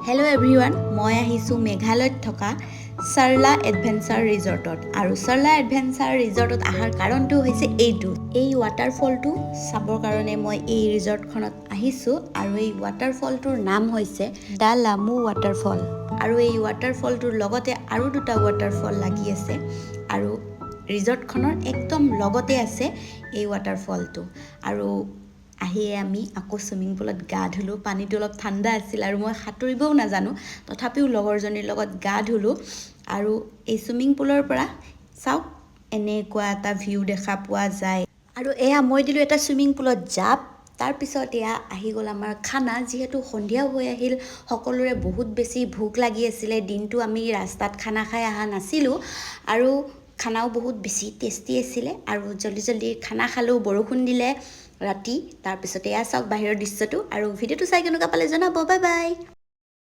Hello' everyone, মই আহিছোঁ মেঘালয়ত থকা চাৰ্লা এডভেঞ্চাৰ ৰিজৰ্টত। আৰু চাৰ্লা এডভেঞ্চাৰ ৰিজৰ্টত অহাৰ কাৰণটো হৈছে এইটো। এই ৱাটাৰফলটো চাবৰ কাৰণে মই এই ৰিজৰ্টখনত আহিছোঁ। আৰু এই ৱাটাৰফলটোৰ নাম হৈছে দ্য লামু ৱাটাৰফল। আৰু এই ৱাটাৰফলটোৰ লগতে আৰু দুটা ৱাটাৰফল লাগি আছে। আৰু ৰিজৰ্টখনৰ একদম লগতে আছে এই ৱাটাৰফলটো। আৰু আহিয়ে আমি আকৌ চুইমিং পুলত গা ধুলোঁ। পানীটো অলপ ঠাণ্ডা আছিল আৰু মই সাঁতুৰিবও নাজানো, তথাপিও লগৰজনীৰ লগত গা ধুলোঁ। আৰু এই চুইমিং পুলৰ পৰা চাওক, এনেকুৱা এটা ভিউ দেখা পোৱা যায়। আৰু এয়া মই দিলোঁ এটা চুইমিং পুলত জাপ। তাৰপিছত এয়া আহি গ'ল আমাৰ খানা। যিহেতু সন্ধিয়া হৈ আহিল, সকলোৰে বহুত বেছি ভোক লাগি আছিলে। দিনটো আমি ৰাস্তাত খানা খাই অহা নাছিলোঁ আৰু খানাও বহুত বেছি টেষ্টি আছিলে। আৰু জল্দি খানা খালোঁ, বৰষুণ দিলে ৰাতি। তাৰপিছতে এয়া চাওক বাহিৰৰ দৃশ্যটো। আৰু ভিডিঅ'টো চাই কেনেকুৱা পালে জনাব। Bye bye.